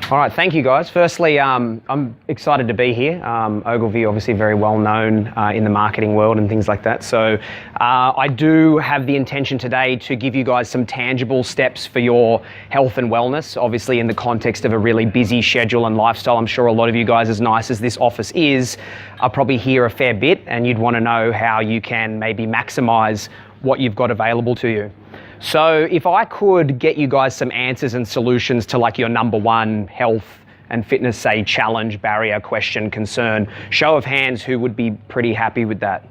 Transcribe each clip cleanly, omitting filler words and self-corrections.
All right, thank you guys. Firstly, I'm excited to be here. Ogilvy, obviously very well known in the marketing world and things like that. So I do have the intention today to give you guys some tangible steps for your health and wellness, obviously in the context of a really busy schedule and lifestyle. I'm sure a lot of you guys, as nice as this office is, are probably here a fair bit, and you'd want to know how you can maybe maximize what you've got available to you. So if I could get you guys some answers and solutions to like your number one health and fitness, say, challenge, barrier, question, concern, show of hands, who would be pretty happy with that?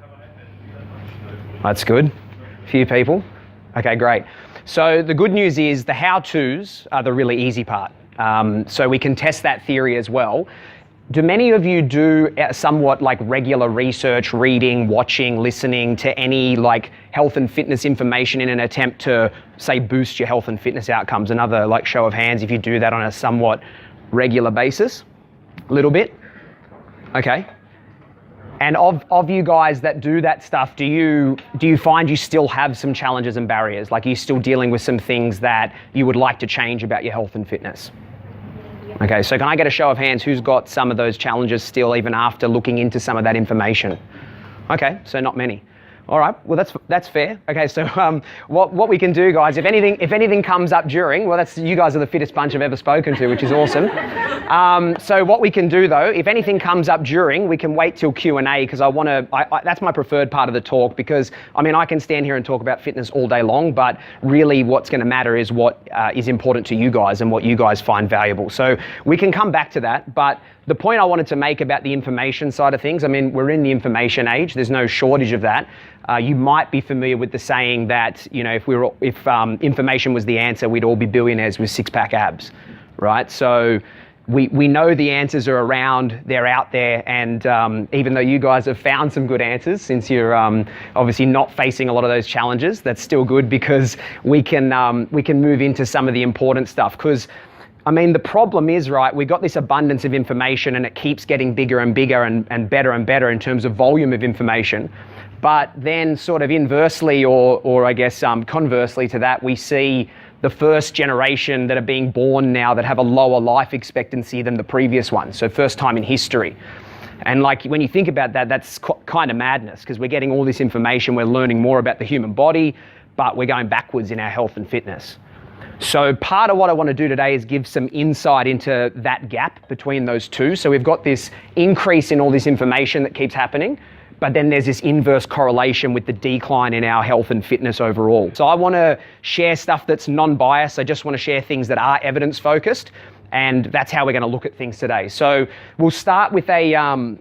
That's good. A few people. Okay, great. So the good news is the how-tos are the really easy part. So we can test that theory as well. Do many of you do somewhat like regular research, reading, watching, listening to any like health and fitness information in an attempt to, say, boost your health and fitness outcomes? Another like show of hands if you do that on a somewhat regular basis. A little bit. Okay. And of you guys that do that stuff, do you find you still have some challenges and barriers? Like, are you still dealing with some things that you would like to change about your health and fitness? Okay, so can I get a show of hands who's got some of those challenges still even after looking into some of that information? Okay, so not many. All right, well that's fair. Okay, so what we can do, guys, if anything comes up during, well, that's, you guys are the fittest bunch I've ever spoken to, which is awesome. So what we can do though, if anything comes up during, we can wait till Q&A, because that's my preferred part of the talk, because I mean I can stand here and talk about fitness all day long, but really what's going to matter is what is important to you guys and what you guys find valuable. So we can come back to that, but the point I wanted to make about the information side of things, I mean, we're in the information age. There's no shortage of that. You might be familiar with the saying that, you know, if information was the answer, we'd all be billionaires with six-pack abs, right? So we know the answers are around, they're out there, and even though you guys have found some good answers, since you're obviously not facing a lot of those challenges, that's still good, because we can move into some of the important stuff. Because I mean, the problem is, right, we got this abundance of information and it keeps getting bigger and bigger and better in terms of volume of information. But then sort of inversely, or I guess conversely to that, we see the first generation that are being born now that have a lower life expectancy than the previous one. So first time in history. And like, when you think about that, that's kind of madness, because we're getting all this information, we're learning more about the human body, but we're going backwards in our health and fitness. So part of what I want to do today is give some insight into that gap between those two. So we've got this increase in all this information that keeps happening, but then there's this inverse correlation with the decline in our health and fitness overall. So I want to share stuff that's non-biased. I just want to share things that are evidence-focused, and that's how we're going to look at things today. So we'll start with a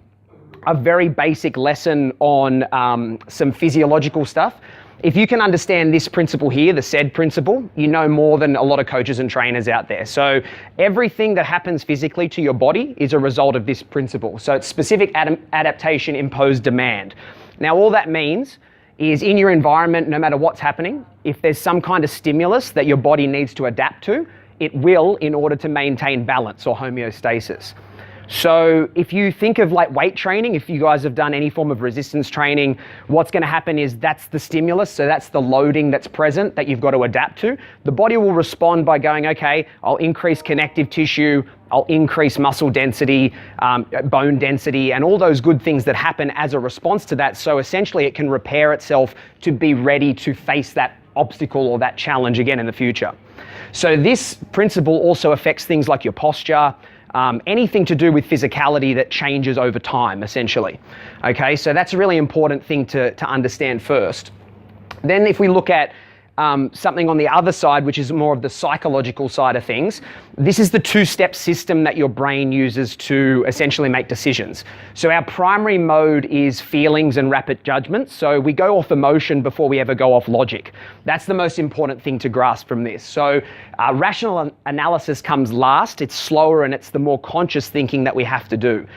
very basic lesson on some physiological stuff. If you can understand this principle here, the SAID principle, you know more than a lot of coaches and trainers out there. So everything that happens physically to your body is a result of this principle. So it's specific adaptation imposed demand. Now, all that means is in your environment, no matter what's happening, if there's some kind of stimulus that your body needs to adapt to, it will, in order to maintain balance or homeostasis. So if you think of like weight training, if you guys have done any form of resistance training, what's going to happen is that's the stimulus. So that's the loading that's present that you've got to adapt to. The body will respond by going, okay, I'll increase connective tissue, I'll increase muscle density, bone density, and all those good things that happen as a response to that. So essentially it can repair itself to be ready to face that obstacle or that challenge again in the future. So this principle also affects things like your posture, anything to do with physicality that changes over time, essentially. Okay, so that's a really important thing to understand first. Then if we look at something on the other side, which is more of the psychological side of things, this is the two-step system that your brain uses to essentially make decisions. So our primary mode is feelings and rapid judgment. So we go off emotion before we ever go off logic. That's the most important thing to grasp from this. So rational analysis comes last. It's slower and it's the more conscious thinking that we have to do.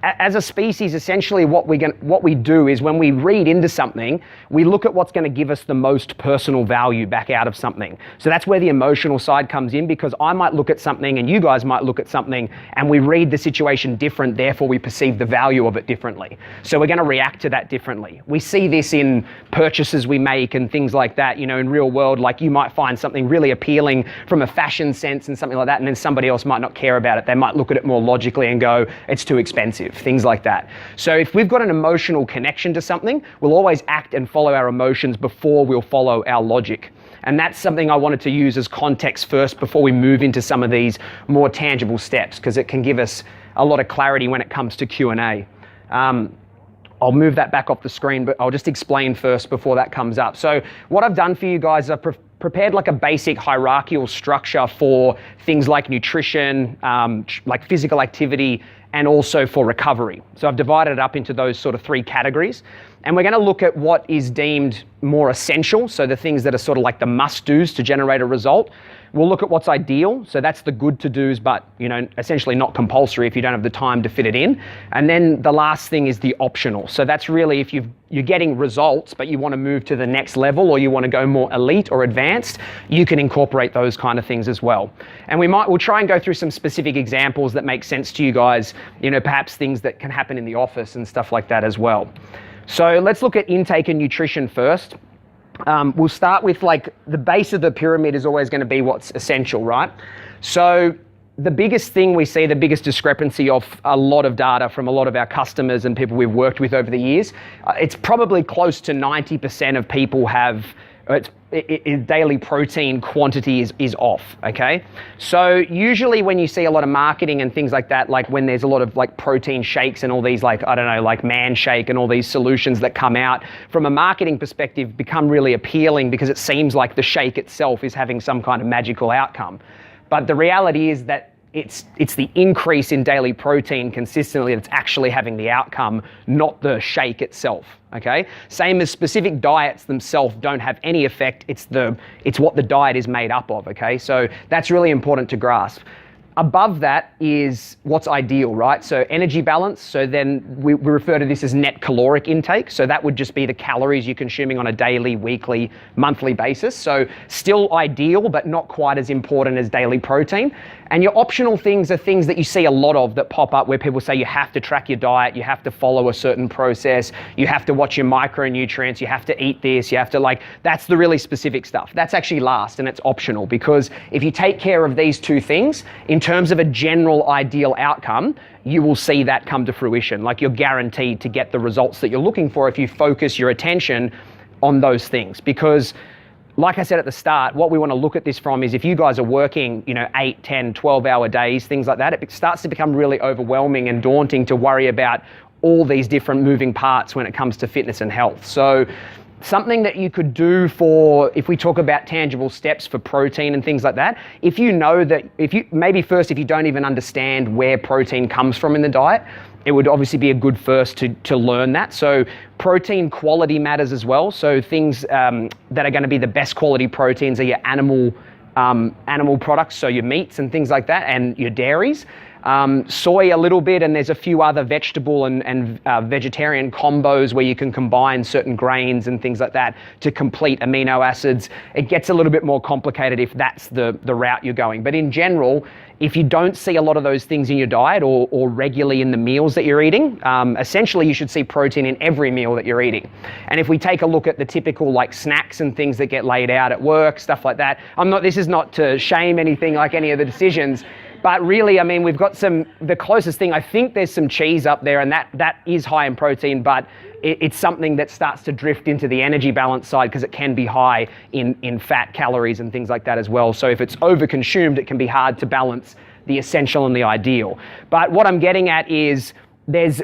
as a species, essentially what we do is when we read into something, we look at what's going to give us the most personal value back out of something. So that's where the emotional side comes in, because I might look at something and you guys might look at something and we read the situation different, therefore we perceive the value of it differently. So we're going to react to that differently. We see this in purchases we make and things like that, you know, in real world. Like you might find something really appealing from a fashion sense and something like that, and then somebody else might not care about it. They might look at it more logically and go, it's too expensive, things like that. So if we've got an emotional connection to something, we'll always act and follow our emotions before we'll follow our logic. And that's something I wanted to use as context first before we move into some of these more tangible steps, because it can give us a lot of clarity when it comes to Q&A. I'll move that back off the screen, but I'll just explain first before that comes up. So what I've done for you guys, I've prepared like a basic hierarchical structure for things like nutrition, like physical activity, and also for recovery. So I've divided it up into those sort of three categories. And we're going to look at what is deemed more essential, so the things that are sort of like the must-dos to generate a result. We'll look at what's ideal, so that's the good to-dos, but you know, essentially not compulsory if you don't have the time to fit it in. And then the last thing is the optional. So that's really if you're getting results, but you want to move to the next level, or you want to go more elite or advanced, you can incorporate those kind of things as well. And we'll try and go through some specific examples that make sense to you guys, you know, perhaps things that can happen in the office and stuff like that as well. So let's look at intake and nutrition first. We'll start with like the base of the pyramid is always going to be what's essential, right? So the biggest thing we see, the biggest discrepancy of a lot of data from a lot of our customers and people we've worked with over the years, it's probably close to 90% of people have daily protein quantity is off, okay? So usually when you see a lot of marketing and things like that, like when there's a lot of like protein shakes and all these like, I don't know, like Man Shake and all these solutions that come out from a marketing perspective become really appealing because it seems like the shake itself is having some kind of magical outcome. But the reality is that it's the increase in daily protein consistently that's actually having the outcome, not the shake itself, okay? Same as specific diets themselves don't have any effect. It's what the diet is made up of, okay? So that's really important to grasp. Above that is what's ideal, right? So energy balance. So then we refer to this as net caloric intake. So that would just be the calories you're consuming on a daily, weekly, monthly basis. So still ideal, but not quite as important as daily protein. And your optional things are things that you see a lot of that pop up where people say you have to track your diet, you have to follow a certain process, you have to watch your micronutrients, you have to eat this, you have to that's the really specific stuff. That's actually last and it's optional, because if you take care of these two things, in terms of a general ideal outcome, you will see that come to fruition. Like you're guaranteed to get the results that you're looking for if you focus your attention on those things. Because like I said at the start, what we want to look at this from is if you guys are working, 8, 10, 12-hour days, things like that, it starts to become really overwhelming and daunting to worry about all these different moving parts when it comes to fitness and health. So something that you could do if we talk about tangible steps for protein and things like that, if you know that, if you don't even understand where protein comes from in the diet, it would obviously be a good first to learn that. So protein quality matters as well. So things that are going to be the best quality proteins are your animal products, so your meats and things like that, and your dairies. Soy a little bit, and there's a few other vegetable and vegetarian combos where you can combine certain grains and things like that to complete amino acids. It gets a little bit more complicated if that's the route you're going. But in general, if you don't see a lot of those things in your diet or regularly in the meals that you're eating, essentially you should see protein in every meal that you're eating. And if we take a look at the typical like snacks and things that get laid out at work, stuff like that, this is not to shame anything like any of the decisions, but really, we've got the closest thing, I think there's some cheese up there, and that is high in protein, but it's something that starts to drift into the energy balance side because it can be high in fat, calories, and things like that as well. So if it's overconsumed, it can be hard to balance the essential and the ideal. But what I'm getting at is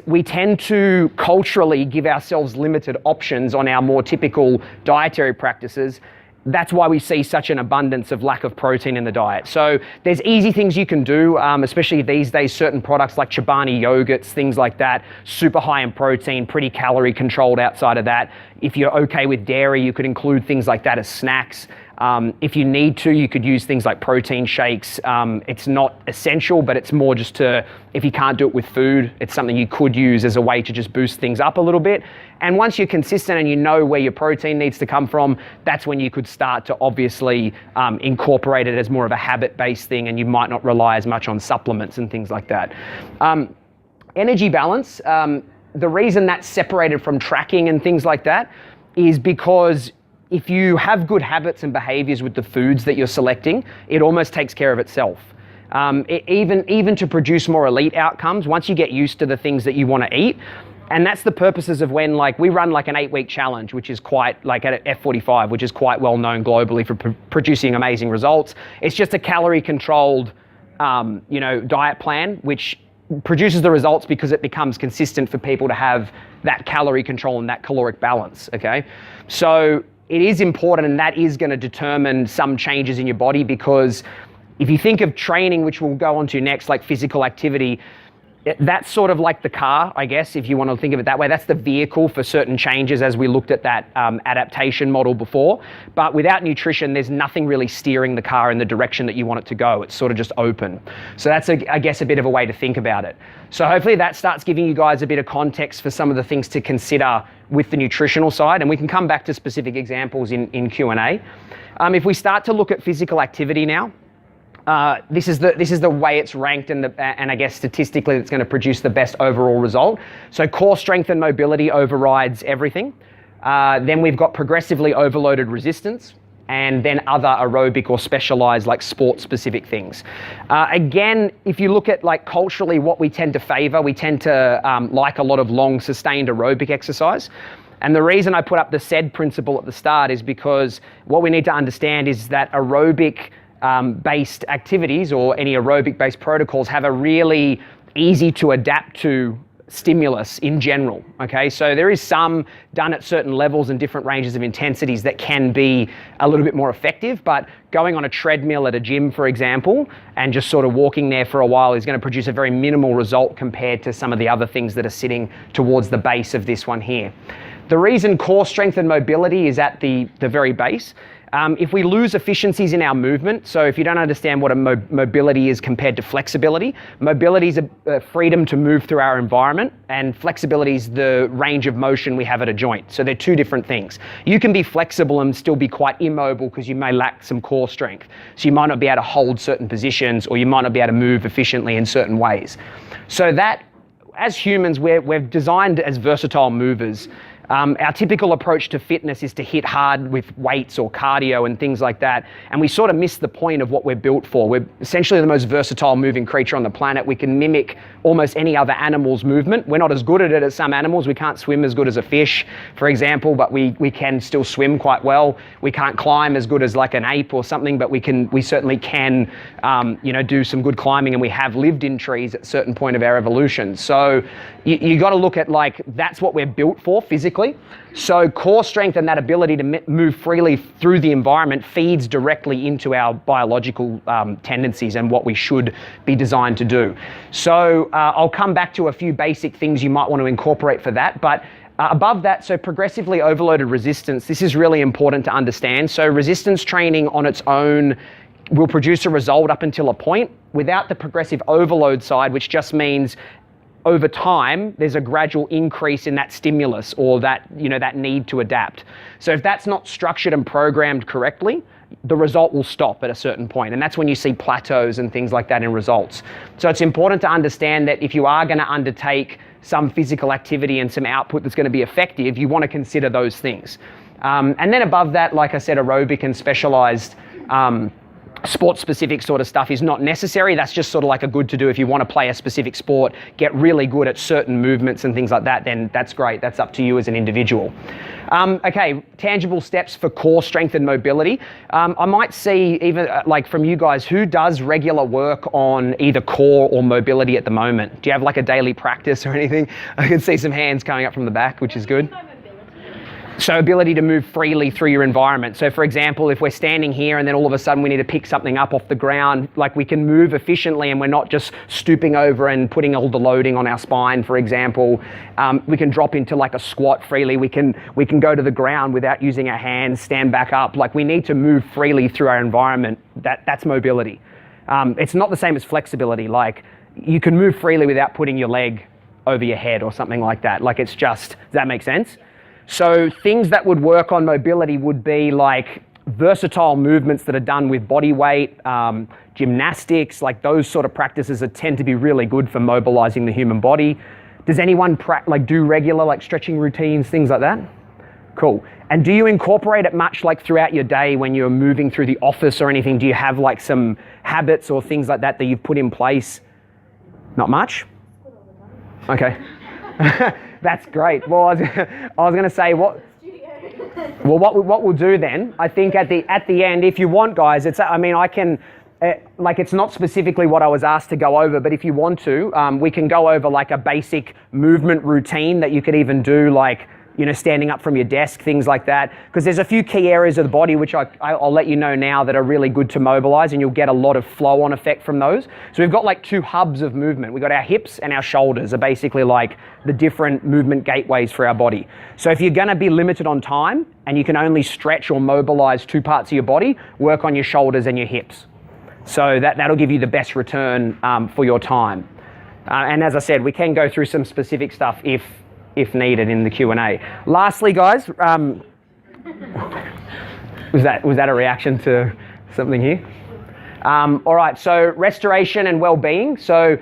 we tend to culturally give ourselves limited options on our more typical dietary practices. That's why we see such an abundance of lack of protein in the diet. So there's easy things you can do, especially these days, certain products like Chobani yogurts, things like that, super high in protein, pretty calorie controlled outside of that. If you're okay with dairy, you could include things like that as snacks. If you need to, you could use things like protein shakes. It's not essential, but it's more just to, if you can't do it with food, it's something you could use as a way to just boost things up a little bit. And once you're consistent and you know where your protein needs to come from, that's when you could start to obviously incorporate it as more of a habit-based thing, and you might not rely as much on supplements and things like that. Energy balance, the reason that's separated from tracking and things like that is because if you have good habits and behaviors with the foods that you're selecting, it almost takes care of itself. Even to produce more elite outcomes, once you get used to the things that you want to eat, and that's the purposes of when we run like an 8-week challenge, which is quite like at F45, which is quite well known globally for producing amazing results. It's just a calorie controlled, diet plan, which produces the results because it becomes consistent for people to have that calorie control and that caloric balance. Okay, so it is important, and that is going to determine some changes in your body, because if you think of training, which we'll go on to next, like physical activity, that's sort of like the car, I guess, if you want to think of it that way. That's the vehicle for certain changes, as we looked at that adaptation model before. But without nutrition, there's nothing really steering the car in the direction that you want it to go. It's sort of just open. So that's, I guess, a bit of a way to think about it. So hopefully that starts giving you guys a bit of context for some of the things to consider with the nutritional side, and we can come back to specific examples in Q&A. If we start to look at physical activity now, this is the way it's ranked, and I guess statistically it's going to produce the best overall result. So core strength and mobility overrides everything. Then we've got progressively overloaded resistance, and then other aerobic or specialized like sport specific things. Again, if you look at like culturally what we tend to favor, we tend to like a lot of long sustained aerobic exercise. And the reason I put up the SAID principle at the start is because what we need to understand is that aerobic based activities or any aerobic based protocols have a really easy to adapt to stimulus in general. Okay, so there is some done at certain levels and different ranges of intensities that can be a little bit more effective, but going on a treadmill at a gym, for example, and just sort of walking there for a while is going to produce a very minimal result compared to some of the other things that are sitting towards the base of this one here. The reason core strength and mobility is at the very base, if we lose efficiencies in our movement, so if you don't understand what a mobility is compared to flexibility, mobility is a freedom to move through our environment, and flexibility is the range of motion we have at a joint. So they're two different things. You can be flexible and still be quite immobile because you may lack some core strength. So you might not be able to hold certain positions, or you might not be able to move efficiently in certain ways. So that, as humans, we're designed as versatile movers. Our typical approach to fitness is to hit hard with weights or cardio and things like that, and we sort of miss the point of what we're built for. We're essentially the most versatile moving creature on the planet. We can mimic almost any other animal's movement. We're not as good at it as some animals. We can't swim as good as a fish, for example, but we can still swim quite well. We can't climb as good as like an ape or something, but we certainly can do some good climbing, and we have lived in trees at a certain point of our evolution. So you got to look at like that's what we're built for physically. So core strength and that ability to move freely through the environment feeds directly into our biological tendencies and what we should be designed to do. So I'll come back to a few basic things you might want to incorporate for that, but above that, so progressively overloaded resistance, this is really important to understand. So resistance training on its own will produce a result up until a point without the progressive overload side, which just means over time, there's a gradual increase in that stimulus or that need to adapt. So if that's not structured and programmed correctly, the result will stop at a certain point. And that's when you see plateaus and things like that in results. So it's important to understand that if you are going to undertake some physical activity and some output that's going to be effective, you want to consider those things. And then above that, like I said, aerobic and specialized sport-specific sort of stuff is not necessary. That's just sort of like a good to do. If you want to play a specific sport, get really good at certain movements and things like that, then that's great. That's up to you as an individual. Okay, tangible steps for core strength and mobility. I might see even like from you guys, who does regular work on either core or mobility at the moment? Do you have like a daily practice or anything? I can see some hands coming up from the back, which is good. So ability to move freely through your environment. So for example, if we're standing here and then all of a sudden we need to pick something up off the ground, like we can move efficiently and we're not just stooping over and putting all the loading on our spine, for example. We can drop into like a squat freely. We can go to the ground without using our hands, stand back up. Like we need to move freely through our environment. That's mobility. It's not the same as flexibility. Like you can move freely without putting your leg over your head or something like that. Like it's just, does that make sense? So things that would work on mobility would be like versatile movements that are done with body weight, gymnastics, like those sort of practices that tend to be really good for mobilizing the human body. Does anyone do regular like stretching routines, things like that? Cool. And do you incorporate it much like throughout your day when you're moving through the office or anything? Do you have like some habits or things like that you've put in place? Not much? Okay. That's great. Well, I was going to say what we'll do then. I think at the end, if you want, guys, it's not specifically what I was asked to go over, but if you want to, we can go over like a basic movement routine that you could even do, like standing up from your desk, things like that. Because there's a few key areas of the body which I'll let you know now that are really good to mobilize, and you'll get a lot of flow-on effect from those. So we've got like two hubs of movement. We've got our hips and our shoulders are basically like the different movement gateways for our body. So if you're going to be limited on time and you can only stretch or mobilize two parts of your body, work on your shoulders and your hips. So that'll give you the best return for your time. And as I said, we can go through some specific stuff if needed in the Q&A. Lastly, guys, was that a reaction to something here? All right, so restoration and well-being. So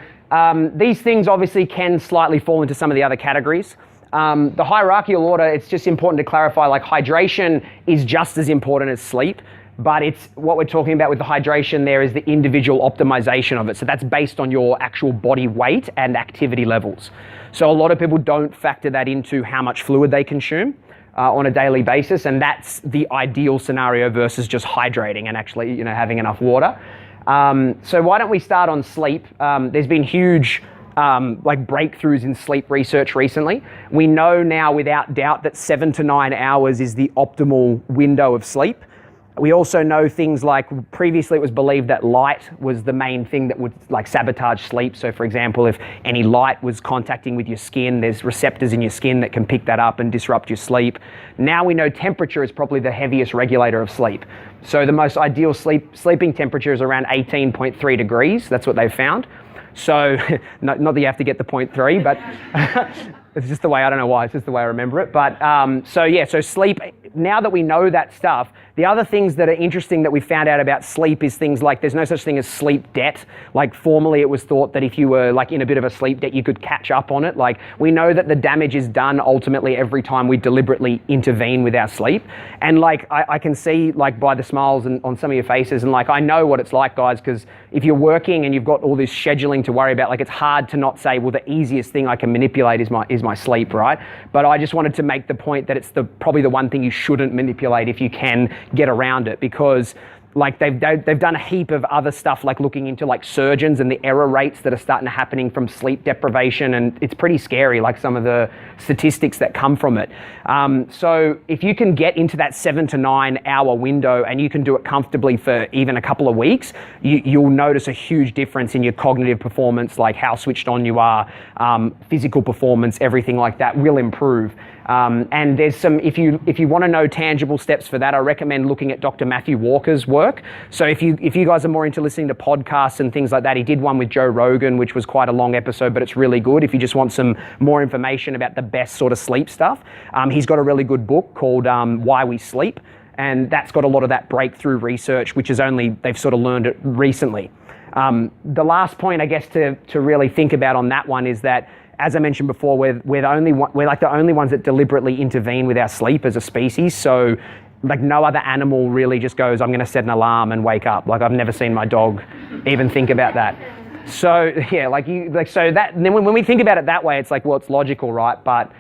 these things obviously can slightly fall into some of the other categories. The hierarchical order, it's just important to clarify, like hydration is just as important as sleep, but it's what we're talking about with the hydration there is the individual optimization of it. So that's based on your actual body weight and activity levels. So a lot of people don't factor that into how much fluid they consume on a daily basis, and that's the ideal scenario versus just hydrating and actually having enough water. So why don't we start on sleep? There's been huge breakthroughs in sleep research recently. We know now without doubt that 7 to 9 hours is the optimal window of sleep. We also know things like previously it was believed that light was the main thing that would like sabotage sleep. So for example, if any light was contacting with your skin, there's receptors in your skin that can pick that up and disrupt your sleep. Now we know temperature is probably the heaviest regulator of sleep. So the most ideal sleeping temperature is around 18.3 degrees. That's what they've found. So not that you have to get the 0.3, but it's just the way, I don't know why, it's just the way I remember it. But so sleep, now that we know that stuff, the other things that are interesting that we found out about sleep is things like there's no such thing as sleep debt. Like formerly it was thought that if you were like in a bit of a sleep debt, you could catch up on it. Like we know that the damage is done ultimately every time we deliberately intervene with our sleep. And like I can see like by the smiles on some of your faces, and like I know what it's like, guys, because if you're working and you've got all this scheduling to worry about, like it's hard to not say, well, the easiest thing I can manipulate is my sleep, right? But I just wanted to make the point that it's probably the one thing you shouldn't manipulate if you can get around it, because like they've done a heap of other stuff, like looking into like surgeons and the error rates that are starting to happening from sleep deprivation, and it's pretty scary, like some of the statistics that come from it. So if you can get into that 7 to 9 hour window and you can do it comfortably for even a couple of weeks, you'll notice a huge difference in your cognitive performance, like how switched on you are, physical performance, everything like that will improve. And there's some, if you want to know tangible steps for that, I recommend looking at Dr. Matthew Walker's work. So if you guys are more into listening to podcasts and things like that, he did one with Joe Rogan, which was quite a long episode, but it's really good. If you just want some more information about the best sort of sleep stuff, he's got a really good book called Why We Sleep. And that's got a lot of that breakthrough research, which is they've sort of learned it recently. The last point, I guess, to really think about on that one is that, as I mentioned before, we're like the only ones that deliberately intervene with our sleep as a species. So like no other animal really just goes, I'm going to set an alarm and wake up. Like I've never seen my dog even think about that. So yeah, so that, and then when we think about it that way, it's like, well, it's logical, right? But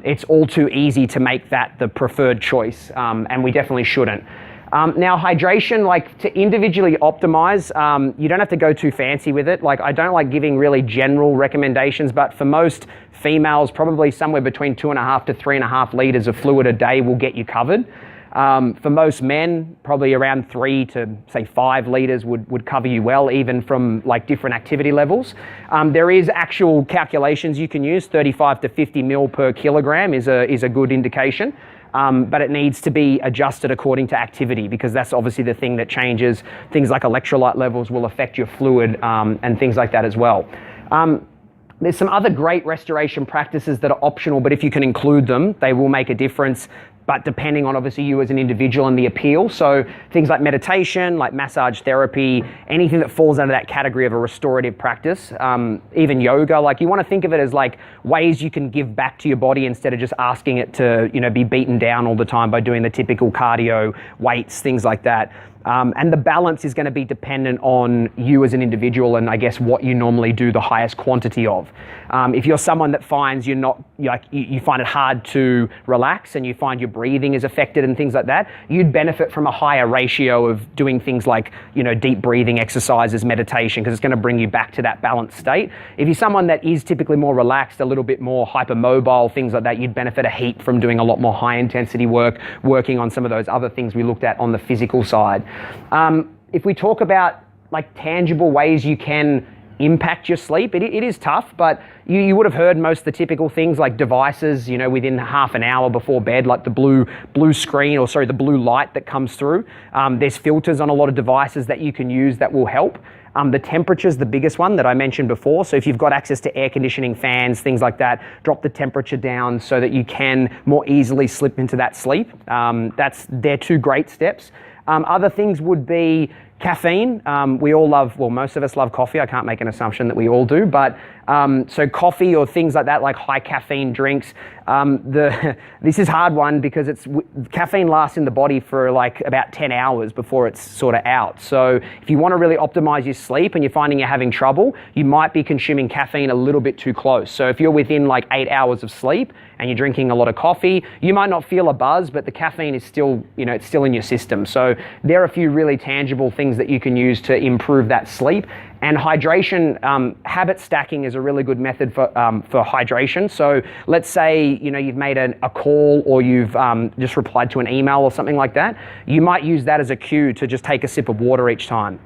it's all too easy to make that the preferred choice, and we definitely shouldn't. Now hydration, like to individually optimize, you don't have to go too fancy with it. Like I don't like giving really general recommendations, but for most females, probably somewhere between 2.5 to 3.5 liters of fluid a day will get you covered. For most men, probably around 3 to say 5 liters would cover you well, even from like different activity levels. There is actual calculations you can use. 35 to 50 mil per kilogram is a good indication. But it needs to be adjusted according to activity, because that's obviously the thing that changes. Things like electrolyte levels will affect your fluid and things like that as well. There's some other great restoration practices that are optional, but if you can include them, they will make a difference. But depending on obviously you as an individual and the appeal. So things like meditation, like massage therapy, anything that falls under that category of a restorative practice, even yoga, like you want to think of it as like ways you can give back to your body instead of just asking it to, be beaten down all the time by doing the typical cardio, weights, things like that. And the balance is going to be dependent on you as an individual and I guess what you normally do the highest quantity of. If you're someone that finds you find it hard to relax and you find your breathing is affected and things like that, you'd benefit from a higher ratio of doing things like, deep breathing exercises, meditation, because it's going to bring you back to that balanced state. If you're someone that is typically more relaxed, a little bit more hypermobile, things like that, you'd benefit a heap from doing a lot more high intensity work, working on some of those other things we looked at on the physical side. If we talk about like tangible ways you can impact your sleep, it is tough, but you would have heard most of the typical things like devices, within half an hour before bed, like the blue screen, or sorry, the blue light that comes through. There's filters on a lot of devices that you can use that will help. The temperature is the biggest one that I mentioned before. So if you've got access to air conditioning, fans, things like that, drop the temperature down so that you can more easily slip into that sleep. They're 2 great steps. Other things would be caffeine. We all love, well, most of us love coffee. I can't make an assumption that we all do, but so coffee or things like that, like high caffeine drinks. This is a hard one because caffeine lasts in the body for like about 10 hours before it's sort of out. So if you want to really optimize your sleep and you're finding you're having trouble, you might be consuming caffeine a little bit too close. So if you're within like 8 hours of sleep and you're drinking a lot of coffee, you might not feel a buzz, but the caffeine is still, it's still in your system. So there are a few really tangible things that you can use to improve that sleep. And hydration, habit stacking is a really good method for hydration. So let's say, you've made a call or you've just replied to an email or something like that. You might use that as a cue to just take a sip of water each time.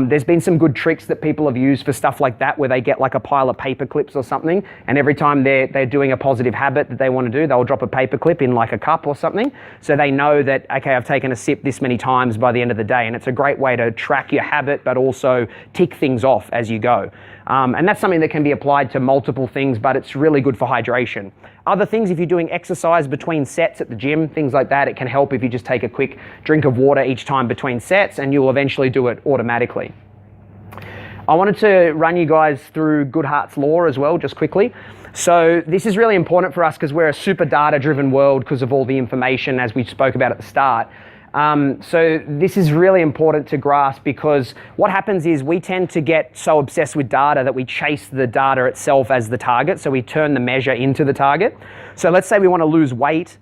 There's been some good tricks that people have used for stuff like that, where they get like a pile of paper clips or something, and every time they're doing a positive habit that they want to do, they'll drop a paper clip in like a cup or something, so they know that, okay, I've taken a sip this many times by the end of the day. And it's a great way to track your habit, but also tick things off as you go. And that's something that can be applied to multiple things, but it's really good for hydration. Other things, if you're doing exercise between sets at the gym, things like that, it can help if you just take a quick drink of water each time between sets, and you'll eventually do it automatically. I wanted to run you guys through Goodhart's Law as well, just quickly. So this is really important for us because we're a super data-driven world because of all the information, as we spoke about at the start. So this is really important to grasp, because what happens is we tend to get so obsessed with data that we chase the data itself as the target. So we turn the measure into the target. So let's say we want to lose weight.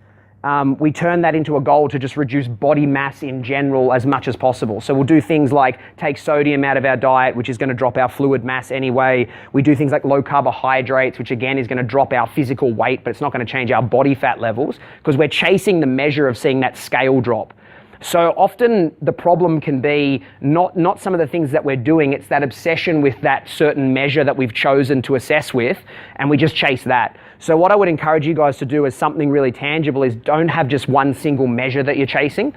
We turn that into a goal to just reduce body mass in general as much as possible. So we'll do things like take sodium out of our diet, which is going to drop our fluid mass anyway. We do things like low carbohydrates, which again is going to drop our physical weight, but it's not going to change our body fat levels, because we're chasing the measure of seeing that scale drop. So often the problem can be not some of the things that we're doing, it's that obsession with that certain measure that we've chosen to assess with, and we just chase that. So what I would encourage you guys to do as something really tangible is don't have just one single measure that you're chasing.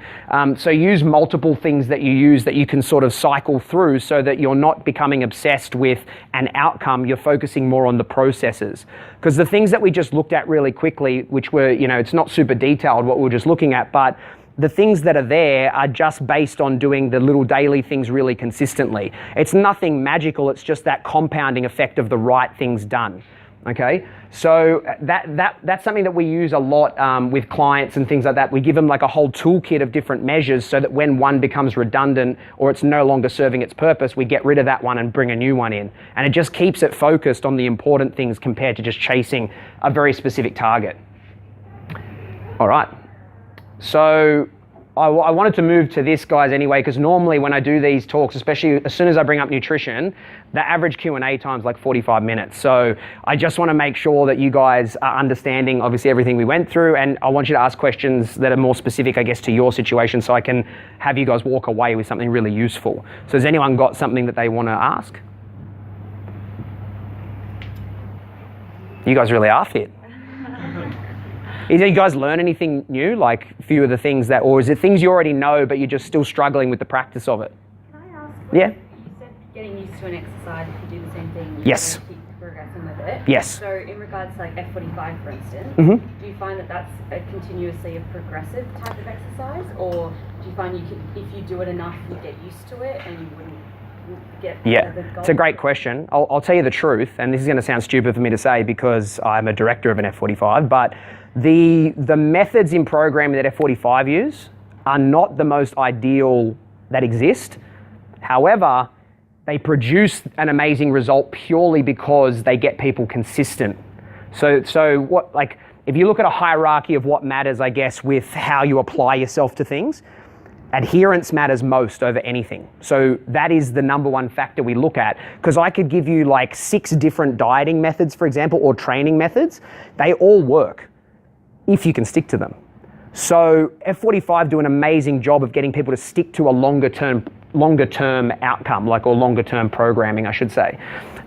So use multiple things that you use that you can sort of cycle through, so that you're not becoming obsessed with an outcome, you're focusing more on the processes. Because the things that we just looked at really quickly, which were, it's not super detailed what we were just looking at, but the things that are there are just based on doing the little daily things really consistently. It's nothing magical, it's just that compounding effect of the right things done. Okay, so that's something that we use a lot with clients and things like that. We give them like a whole toolkit of different measures, so that when one becomes redundant or it's no longer serving its purpose, we get rid of that one and bring a new one in. And it just keeps it focused on the important things compared to just chasing a very specific target. All right. So I wanted to move to this, guys, anyway, because normally when I do these talks, especially as soon as I bring up nutrition, the average Q&A time is like 45 minutes. So I just want to make sure that you guys are understanding, obviously, everything we went through, and I want you to ask questions that are more specific, I guess, to your situation, so I can have you guys walk away with something really useful. So has anyone got something that they want to ask? You guys really are fit. Did you guys learn anything new, like a few of the things that, or is it things you already know but you're just still struggling with the practice of it? Can I ask? Yeah. You said getting used to an exercise, if you do the same thing, yes, keep progressing with it. Yes. So in regards to like F45, for instance, do you find that that's a continuously a progressive type of exercise, or do you find you can, if you do it enough, you get used to it and you wouldn't get the goal? It's a great question. I'll tell you the truth, and this is going to sound stupid for me to say because I'm a director of an F45, but the methods in programming that F45 use are not the most ideal that exist. However, they produce an amazing result purely because they get people consistent. So what, like, if you look at a hierarchy of what matters, I guess, with how you apply yourself to things, adherence matters most over anything. So that is the number one factor we look at, because I could give you like 6 different dieting methods, for example, or training methods. They all work if you can stick to them. So F45 do an amazing job of getting people to stick to a longer term outcome, or longer term programming, I should say.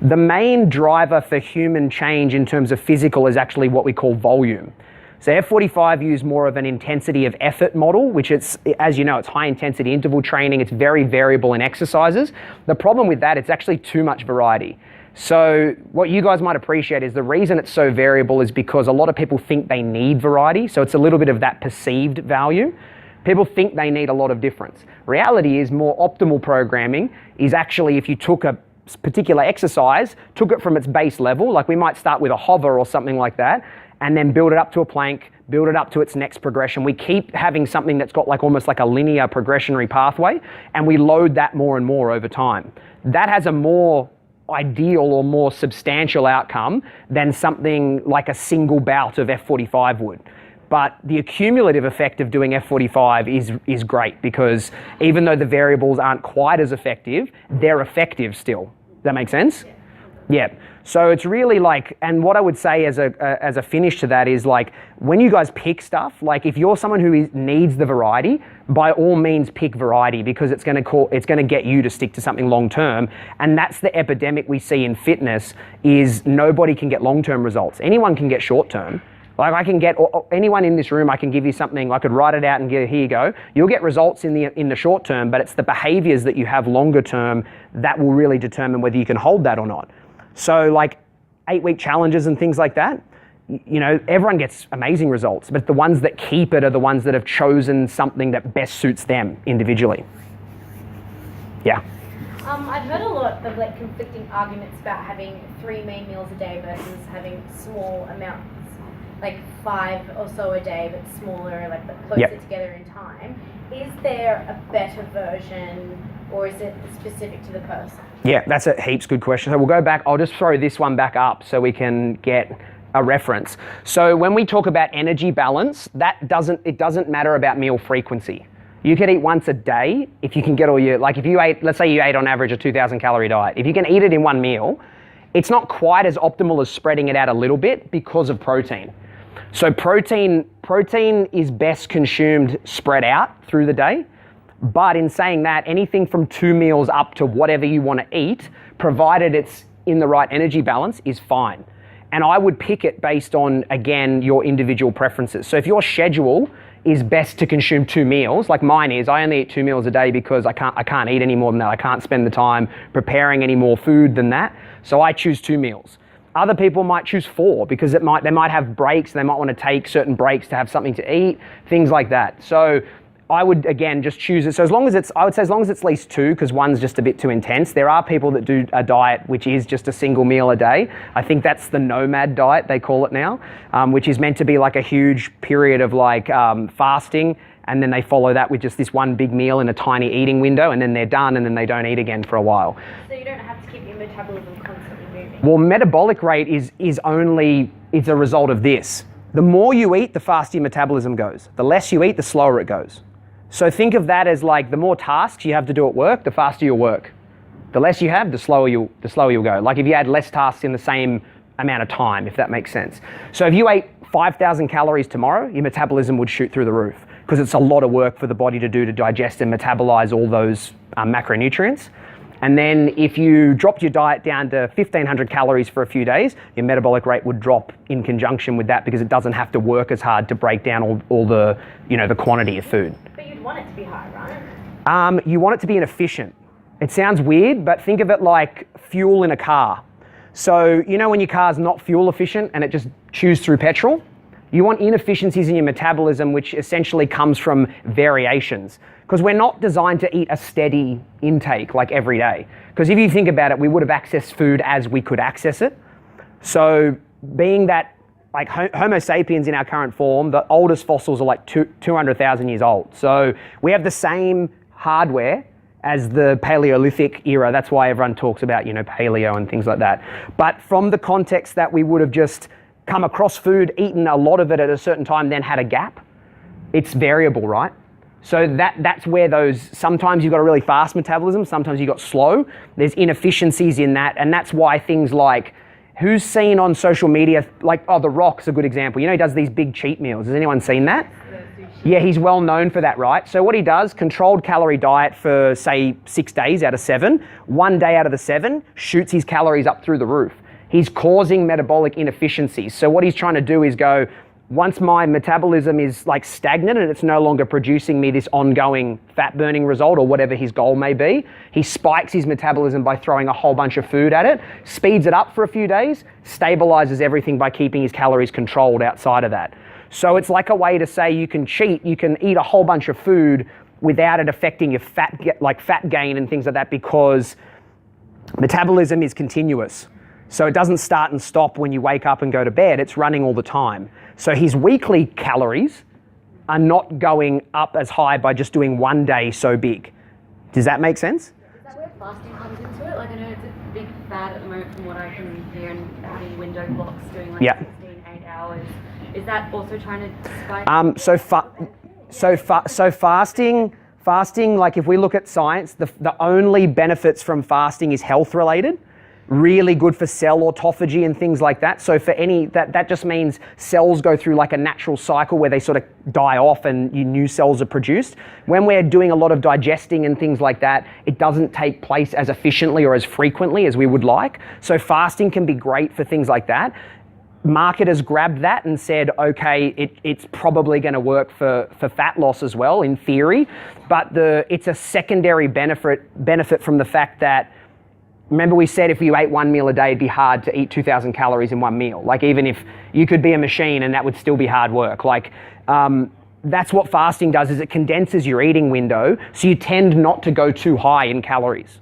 The main driver for human change in terms of physical is actually what we call volume. So F45 use more of an intensity of effort model, which it's, as you know, it's high intensity interval training. It's very variable in exercises. The problem with that, it's actually too much variety. So what you guys might appreciate is the reason it's so variable is because a lot of people think they need variety. So it's a little bit of that perceived value. People think they need a lot of difference. Reality is more optimal programming is actually if you took a particular exercise, took it from its base level, like we might start with a hover or something like that, and then build it up to a plank, build it up to its next progression. We keep having something that's got like almost like a linear progressionary pathway, and we load that more and more over time. That has a more ideal or more substantial outcome than something like a single bout of F45 would. But the accumulative effect of doing F45 is great, because even though the variables aren't quite as effective, they're effective still. Does that make sense? Yeah. So it's really like, and what I would say as a finish to that is like, when you guys pick stuff, like if you're someone who needs the variety, by all means pick variety, because it's going to get you to stick to something long term. And that's the epidemic we see in fitness, is nobody can get long term results. Anyone can get short term. Like I can get anyone in this room, I can give you something, I could write it out and here you go. You'll get results in the short term, but it's the behaviors that you have longer term that will really determine whether you can hold that or not. So like 8-week challenges and things like that, you know, everyone gets amazing results, but the ones that keep it are the ones that have chosen something that best suits them individually. Yeah. I've heard a lot of like conflicting arguments about having 3 main meals a day versus having small amounts, like 5 or so a day, but smaller, like but closer together in time. Is there a better version, or is it specific to the person? Yeah, that's a heaps good question. So we'll go back. I'll just throw this one back up so we can get a reference. So when we talk about energy balance, it doesn't matter about meal frequency. You could eat once a day if you can get all your, like if you ate, let's say you ate on average a 2,000 calorie diet. If you can eat it in one meal, it's not quite as optimal as spreading it out a little bit because of protein. So protein is best consumed spread out through the day. But in saying that, anything from 2 meals up to whatever you want to eat, provided it's in the right energy balance, is fine. And I would pick it based on, again, your individual preferences. So if your schedule is best to consume 2 meals, like mine is, I only eat 2 meals a day because I can't eat any more than that. I can't spend the time preparing any more food than that. So I choose 2 meals. Other people might choose 4 because they might have breaks. They might want to take certain breaks to have something to eat, things like that. So I would, again, just choose it. So I would say as long as it's at least 2, because one's just a bit too intense. There are people that do a diet which is just a single meal a day. I think that's the nomad diet, they call it now, which is meant to be like a huge period of like fasting, and then they follow that with just this one big meal in a tiny eating window, and then they're done, and then they don't eat again for a while. So you don't have to keep your metabolism constantly moving? Well, metabolic rate is a result of this. The more you eat, the faster your metabolism goes. The less you eat, the slower it goes. So think of that as like the more tasks you have to do at work, the faster you'll work. The less you have, the slower you'll go. Like if you had less tasks in the same amount of time, if that makes sense. So if you ate 5,000 calories tomorrow, your metabolism would shoot through the roof because it's a lot of work for the body to do to digest and metabolize all those macronutrients. And then if you dropped your diet down to 1,500 calories for a few days, your metabolic rate would drop in conjunction with that because it doesn't have to work as hard to break down all the, the quantity of food. But you'd want it to be high, right? You want it to be inefficient. It sounds weird, but think of it like fuel in a car. So when your car's not fuel efficient and it just chews through petrol? You want inefficiencies in your metabolism, which essentially comes from variations. Because we're not designed to eat a steady intake like every day. Because if you think about it, we would have accessed food as we could access it. So being that like Homo sapiens in our current form, the oldest fossils are like 200,000 years old. So we have the same hardware as the Paleolithic era. That's why everyone talks about, paleo and things like that. But from the context that we would have just come across food, eaten a lot of it at a certain time, then had a gap, it's variable, right? So that's where sometimes you've got a really fast metabolism, sometimes you've got slow. There's inefficiencies in that, and that's why things like, who's seen on social media, like, The Rock's a good example. He does these big cheat meals. Has anyone seen that? Yeah, he's well known for that, right? So what he does, controlled calorie diet for, say, 6 days out of 7. 1 day out of the 7, shoots his calories up through the roof. He's causing metabolic inefficiencies. So what he's trying to do is go, once my metabolism is like stagnant and it's no longer producing me this ongoing fat burning result or whatever his goal may be, he spikes his metabolism by throwing a whole bunch of food at it, speeds it up for a few days, stabilizes everything by keeping his calories controlled outside of that. So it's like a way to say you can cheat, you can eat a whole bunch of food without it affecting your fat gain and things like that, because metabolism is continuous. So it doesn't start and stop when you wake up and go to bed, it's running all the time. So his weekly calories are not going up as high by just doing 1 day so big. Does that make sense? Is that where fasting comes into it? Like, I know it's a big fad at the moment from what I can hear, and having window blocks doing like 16, 8 hours. Is that also trying to spike? So fasting, like if we look at science, the only benefits from fasting is health related. Really good for cell autophagy and things like that. So for that just means cells go through like a natural cycle where they sort of die off and new cells are produced. When we're doing a lot of digesting and things like that, it doesn't take place as efficiently or as frequently as we would like. So fasting can be great for things like that. Marketers grabbed that and said, okay, it's probably going to work for fat loss as well, in theory, but it's a secondary benefit from the fact that, remember we said if you ate 1 meal a day, it'd be hard to eat 2,000 calories in 1 meal. Like even if you could be a machine and that would still be hard work. Like that's what fasting does, is it condenses your eating window, so you tend not to go too high in calories.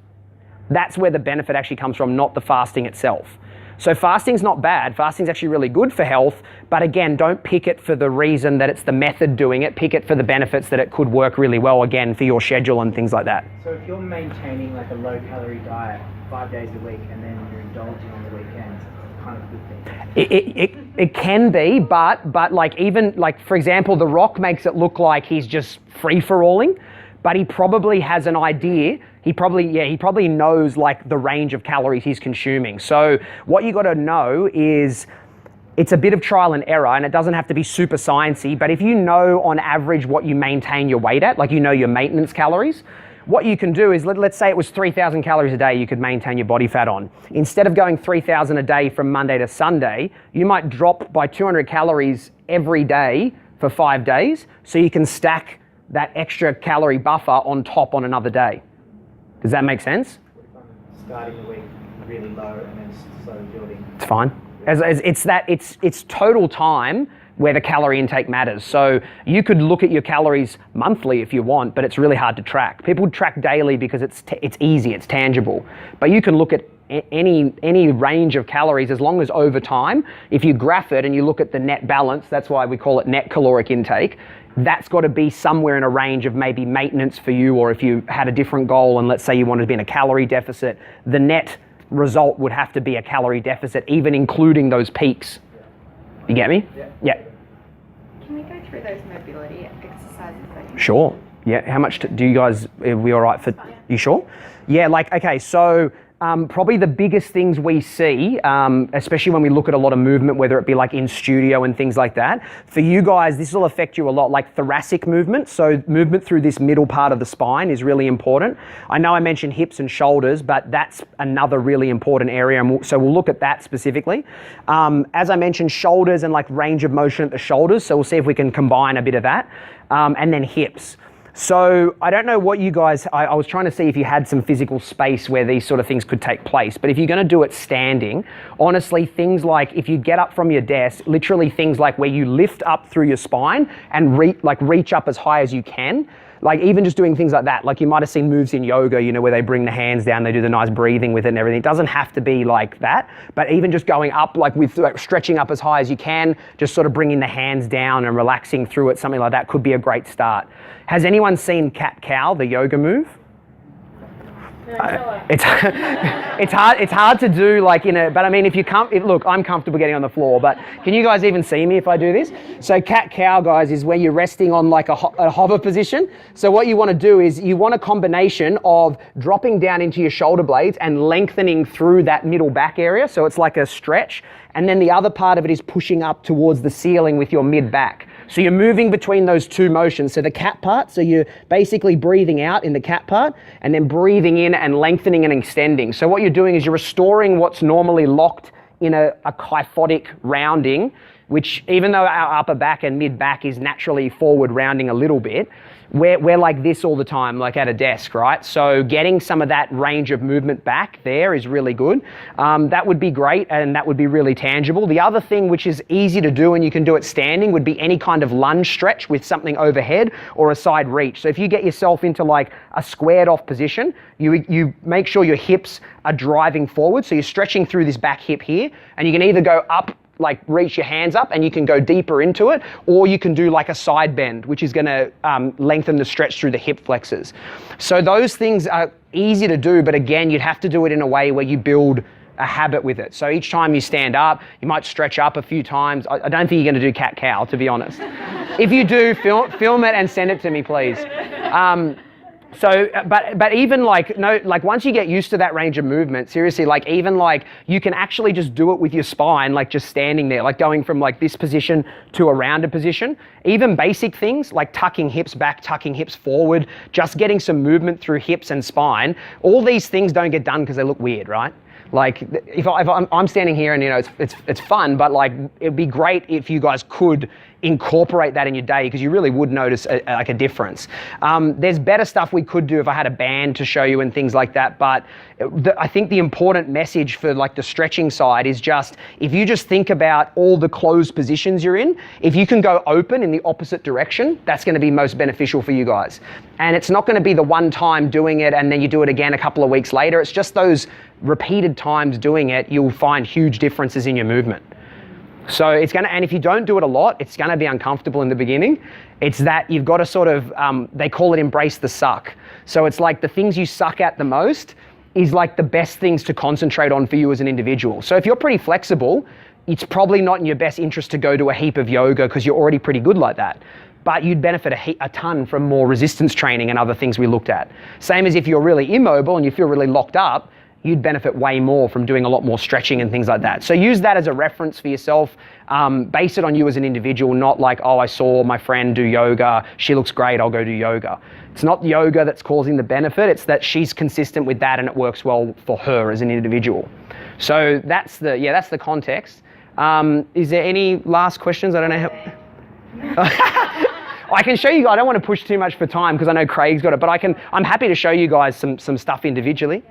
That's where the benefit actually comes from, not the fasting itself. So fasting's not bad. Fasting's actually really good for health, but again, don't pick it for the reason that it's the method doing it. Pick it for the benefits that it could work really well, again, for your schedule and things like that. So if you're maintaining like a low-calorie diet 5 days a week and then you're indulging on the weekends, it's kind of a good thing. It can be, but like even like, for example, The Rock makes it look like he's just free-for-alling, but he probably has an idea. He probably knows like the range of calories he's consuming. So what you got to know is it's a bit of trial and error, and it doesn't have to be super sciencey, but if you know on average what you maintain your weight at, like your maintenance calories, what you can do is, let's say it was 3,000 calories a day you could maintain your body fat on. Instead of going 3,000 a day from Monday to Sunday, you might drop by 200 calories every day for 5 days, so you can stack that extra calorie buffer on top on another day. Does that make sense? Starting the week really low and then slowly building. It's fine. It's total time where the calorie intake matters. So you could look at your calories monthly if you want, but it's really hard to track. People track daily because it's easy, it's tangible. But you can look at any range of calories as long as over time, if you graph it and you look at the net balance, that's why we call it net caloric intake, that's got to be somewhere in a range of maybe maintenance for you, or if you had a different goal and let's say you wanted to be in a calorie deficit, the net result would have to be a calorie deficit, even including those peaks. You get me? Yeah. Can we go through those mobility exercises that you Sure. Yeah, how much do you guys, are we all right for, you sure? Yeah, like, okay, so probably the biggest things we see, especially when we look at a lot of movement, whether it be like in studio and things like that, for you guys, this will affect you a lot, like thoracic movement. So movement through this middle part of the spine is really important. I know I mentioned hips and shoulders, but that's another really important area. And so we'll look at that specifically. As I mentioned, shoulders and like range of motion at the shoulders. So we'll see if we can combine a bit of that. And then hips. So I don't know what you guys, I was trying to see if you had some physical space where these sort of things could take place. But if you're going to do it standing, honestly, things like if you get up from your desk, literally things like where you lift up through your spine and reach up as high as you can. Like even just doing things like that, like you might have seen moves in yoga, you know, where they bring the hands down, they do the nice breathing with it and everything. It doesn't have to be like that, but even just going up, like with like stretching up as high as you can, just sort of bringing the hands down and relaxing through it, something like that could be a great start. Has anyone seen cat-cow, the yoga move? It's hard to do like but I mean if you look, I'm comfortable getting on the floor, but can you guys even see me if I do this? So cat-cow, guys, is where you're resting on like a hover position. So what you want to do is you want a combination of dropping down into your shoulder blades and lengthening through that middle back area, so it's like a stretch, and then the other part of it is pushing up towards the ceiling with your mid back. So you're moving between those two motions. So the cat part, so you're basically breathing out in the cat part and then breathing in and lengthening and extending. So what you're doing is you're restoring what's normally locked in a kyphotic rounding, which even though our upper back and mid back is naturally forward rounding a little bit, we're like this all the time, like at a desk, right? So getting some of that range of movement back there is really good. That would be great, and that would be really tangible. The other thing which is easy to do and you can do it standing would be any kind of lunge stretch with something overhead or a side reach. So if you get yourself into like a squared off position, you make sure your hips are driving forward. So you're stretching through this back hip here, and you can either go up, like reach your hands up and you can go deeper into it, or you can do like a side bend, which is going to lengthen the stretch through the hip flexors. So those things are easy to do, but again, you'd have to do it in a way where you build a habit with it. So each time you stand up, you might stretch up a few times. I don't think you're going to do cat-cow, to be honest. If you do, film it and send it to me, please. So, but even like once you get used to that range of movement, seriously, like even like you can actually just do it with your spine, like just standing there, like going from like this position to a rounded position. Even basic things like tucking hips back, tucking hips forward, just getting some movement through hips and spine. All these things don't get done because they look weird, right? Like if I'm standing here and you know it's fun, but like it'd be great if you guys could incorporate that in your day, because you really would notice a difference. There's better stuff we could do if I had a band to show you and things like that, but I think the important message for like the stretching side is just, if you just think about all the closed positions you're in, if you can go open in the opposite direction, that's going to be most beneficial for you guys. And it's not going to be the one time doing it and then you do it again a couple of weeks later. It's just those repeated times doing it, you'll find huge differences in your movement. So it's going to, and if you don't do it a lot, it's going to be uncomfortable in the beginning. It's that you've got to sort of, they call it embrace the suck. So it's like the things you suck at the most is like the best things to concentrate on for you as an individual. So if you're pretty flexible, it's probably not in your best interest to go to a heap of yoga because you're already pretty good like that. But you'd benefit a ton from more resistance training and other things we looked at. Same as if you're really immobile and you feel really locked up, you'd benefit way more from doing a lot more stretching and things like that. So use that as a reference for yourself. Base it on you as an individual, not like, oh, I saw my friend do yoga, she looks great, I'll go do yoga. It's not yoga that's causing the benefit, it's that she's consistent with that and it works well for her as an individual. So that's the context. Is there any last questions? I don't know how... I can show you, I don't want to push too much for time because I know Craig's got it, but I'm happy to show you guys some stuff individually.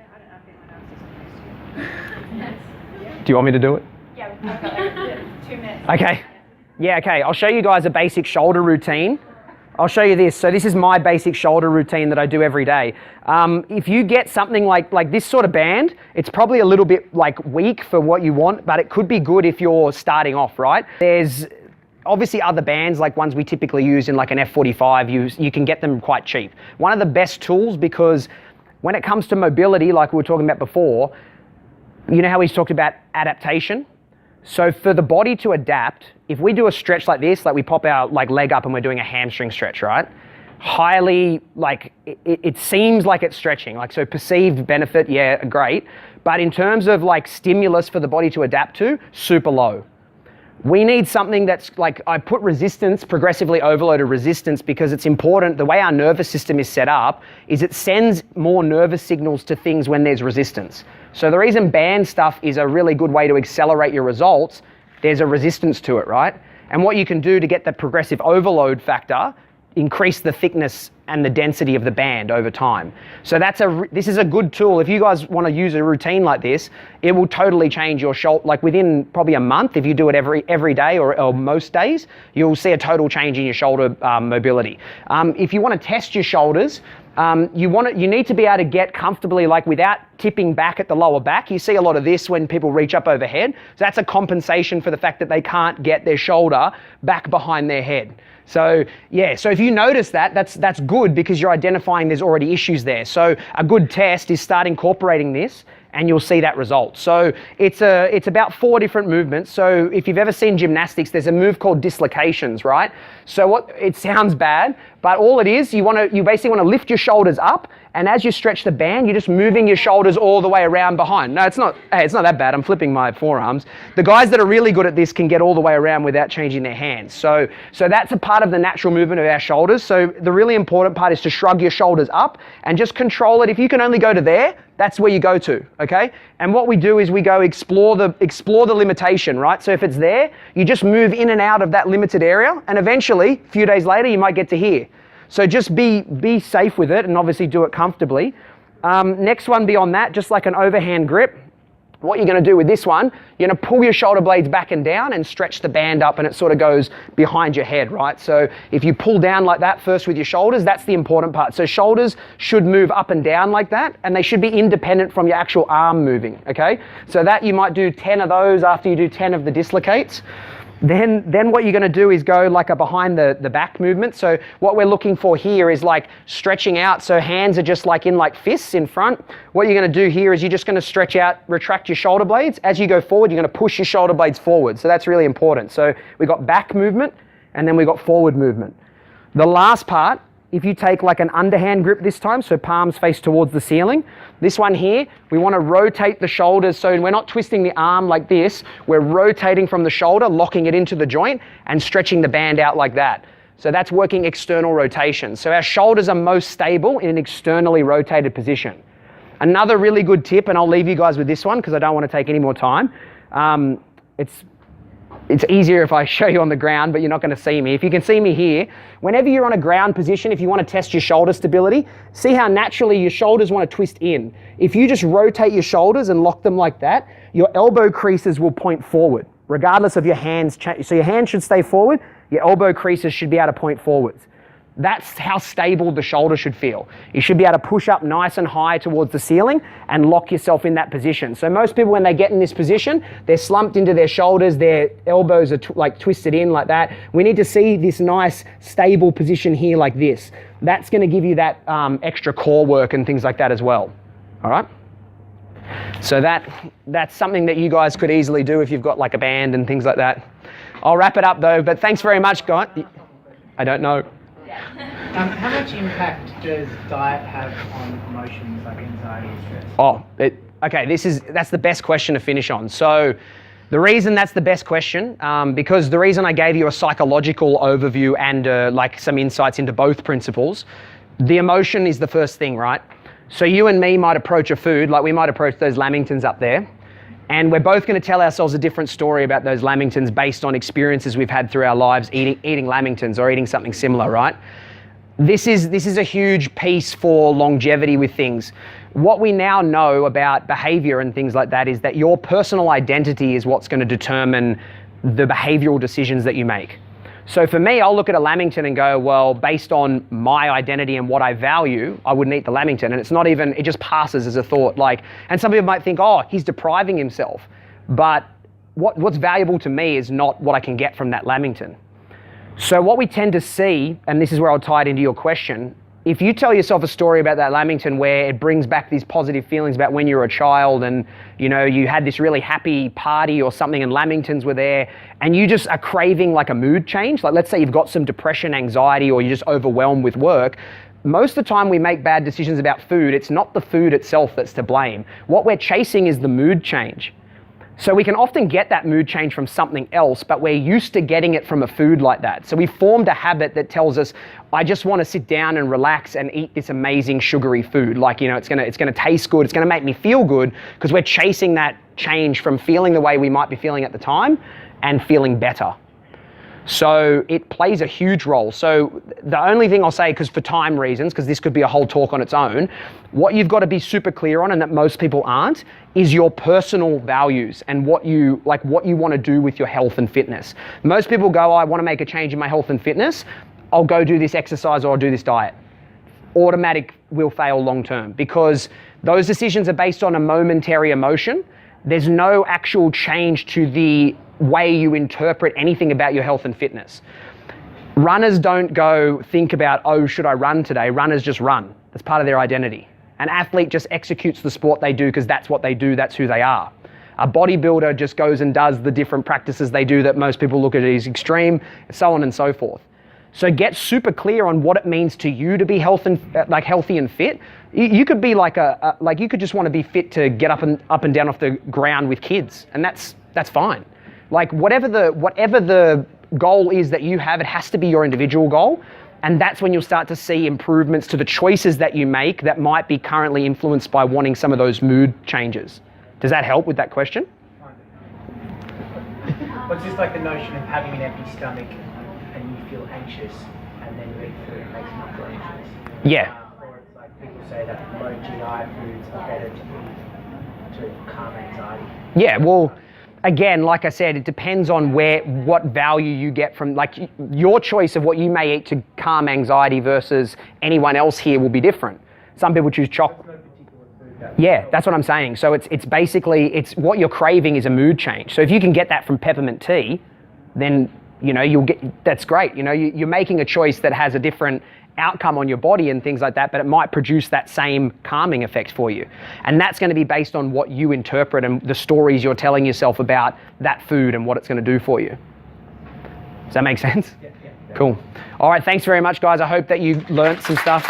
Do you want me to do it? Yeah, we've got like 2 minutes. Okay. Yeah, okay. I'll show you guys a basic shoulder routine. I'll show you this. So this is my basic shoulder routine that I do every day. If you get something like this sort of band, it's probably a little bit like weak for what you want, but it could be good if you're starting off, right? There's obviously other bands like ones we typically use in like an F45, you can get them quite cheap. One of the best tools, because when it comes to mobility, like we were talking about before, you know how he's talked about adaptation? So for the body to adapt, if we do a stretch like this, like we pop our like leg up and we're doing a hamstring stretch, right? highly, like, it seems like it's stretching. Like, so perceived benefit, yeah, great. But in terms of like stimulus for the body to adapt to, super low. We need something that's like, I put resistance, progressively overloaded resistance, because it's important. The way our nervous system is set up is it sends more nervous signals to things when there's resistance. So the reason band stuff is a really good way to accelerate your results, there's a resistance to it, right? And what you can do to get the progressive overload factor, increase the thickness and the density of the band over time. So this is a good tool. If you guys want to use a routine like this, it will totally change your shoulder. Like within probably a month, if you do it every day or most days, you'll see a total change in your shoulder mobility. If you want to test your shoulders, you need to be able to get comfortably, like without tipping back at the lower back. You see a lot of this when people reach up overhead. So that's a compensation for the fact that they can't get their shoulder back behind their head. So yeah, so if you notice that's good, because you're identifying there's already issues there. So a good test is start incorporating this, and you'll see that result. So it's about 4 different movements. So if you've ever seen gymnastics, there's a move called dislocations, right? So it sounds bad, but all it is, you basically want to lift your shoulders up, and as you stretch the band, you're just moving your shoulders all the way around behind. No, it's not that bad. I'm flipping my forearms. The guys that are really good at this can get all the way around without changing their hands. So that's a part of the natural movement of our shoulders. So the really important part is to shrug your shoulders up and just control it. If you can only go to there, that's where you go to, okay? And what we do is we go explore the limitation, right? So if it's there, you just move in and out of that limited area, and eventually, a few days later, you might get to here. So just be safe with it, and obviously do it comfortably. Next one beyond that, just like an overhand grip. What you're going to do with this one, you're going to pull your shoulder blades back and down and stretch the band up, and it sort of goes behind your head, right? So if you pull down like that first with your shoulders, that's the important part. So shoulders should move up and down like that, and they should be independent from your actual arm moving, okay? So that you might do 10 of those after you do 10 of the dislocates. Then what you're going to do is go like a behind the back movement. So what we're looking for here is like stretching out. So hands are just like in like fists in front. What you're going to do here is you're just going to stretch out, retract your shoulder blades. As you go forward, you're going to push your shoulder blades forward. So that's really important. So we got back movement, and then we got forward movement. The last part, if you take like an underhand grip this time, so palms face towards the ceiling, this one here, we want to rotate the shoulders, so we're not twisting the arm like this, we're rotating from the shoulder, locking it into the joint, and stretching the band out like that. So that's working external rotation. So our shoulders are most stable in an externally rotated position. Another really good tip, and I'll leave you guys with this one because I don't want to take any more time. It's easier if I show you on the ground, but you're not going to see me. If you can see me here, whenever you're on a ground position, if you want to test your shoulder stability, see how naturally your shoulders want to twist in. If you just rotate your shoulders and lock them like that, your elbow creases will point forward, regardless of your hands. So your hands should stay forward, your elbow creases should be able to point forwards. That's how stable the shoulder should feel. You should be able to push up nice and high towards the ceiling and lock yourself in that position. So most people, when they get in this position, they're slumped into their shoulders, their elbows are like twisted in like that. We need to see this nice stable position here like this. That's going to give you that extra core work and things like that as well. All right? So that's something that you guys could easily do if you've got like a band and things like that. I'll wrap it up though, but thanks very much, guys. I don't know. How much impact does diet have on emotions like anxiety and stress? Okay, that's the best question to finish on. So the reason that's the best question, because the reason I gave you a psychological overview and like some insights into both principles, the emotion is the first thing, right? So you and me might approach a food, like we might approach those lamingtons up there, and we're both going to tell ourselves a different story about those lamingtons based on experiences we've had through our lives eating lamingtons or eating something similar, right? This is a huge piece for longevity with things. What we now know about behavior and things like that is that your personal identity is what's going to determine the behavioral decisions that you make. So for me, I'll look at a lamington and go, well, based on my identity and what I value, I wouldn't eat the lamington. And it's not even, it just passes as a thought. And some people might think, oh, he's depriving himself. But what's valuable to me is not what I can get from that lamington. So what we tend to see, and this is where I'll tie it into your question, if you tell yourself a story about that Lamington where it brings back these positive feelings about when you were a child and, you know, you had this really happy party or something and Lamingtons were there and you just are craving like a mood change, like let's say you've got some depression, anxiety, or you're just overwhelmed with work, most of the time we make bad decisions about food. It's not the food itself that's to blame. What we're chasing is the mood change. So we can often get that mood change from something else, but we're used to getting it from a food like that. So we formed a habit that tells us, I just want to sit down and relax and eat this amazing sugary food. Like, you know, it's gonna taste good, it's gonna make me feel good, because we're chasing that change from feeling the way we might be feeling at the time and feeling better. So it plays a huge role. So the only thing I'll say, because for time reasons, because this could be a whole talk on its own, what you've got to be super clear on, and that most people aren't, is your personal values and what you want to do with your health and fitness. Most people go, I want to make a change in my health and fitness. I'll go do this exercise or I'll do this diet. Automatic will fail long term, because those decisions are based on a momentary emotion. There's no actual change to the way you interpret anything about your health and fitness. Runners don't go think about, oh, should I run today? Runners just run. That's part of their identity. An athlete just executes the sport they do because that's what they do, that's who they are. A bodybuilder just goes and does the different practices they do that most people look at as extreme, so on and so forth. So get super clear on what it means to you to be healthy and fit. You could be you could just want to be fit to get up and down off the ground with kids, and that's fine. Like whatever the goal is that you have, it has to be your individual goal. And that's when you'll start to see improvements to the choices that you make that might be currently influenced by wanting some of those mood changes. Does that help with that question? But it's just like the notion of having an empty stomach and you feel anxious and then you eat food and it makes you not feel anxious. Yeah. Or it's like people say that low GI foods are better to eat to calm anxiety. Yeah, well, again, like I said, it depends on what value you get from, like, your choice of what you may eat to calm anxiety versus anyone else here will be different. Some people choose chocolate. Yeah, that's what I'm saying. So it's basically, it's what you're craving is a mood change. So if you can get that from peppermint tea, then, you know, that's great. You know, you're making a choice that has a different outcome on your body and things like that, but it might produce that same calming effect for you. And that's going to be based on what you interpret and the stories you're telling yourself about that food and what it's going to do for you. Does that make sense? Yeah. Cool. All right, thanks very much, guys. I hope that you learnt some stuff.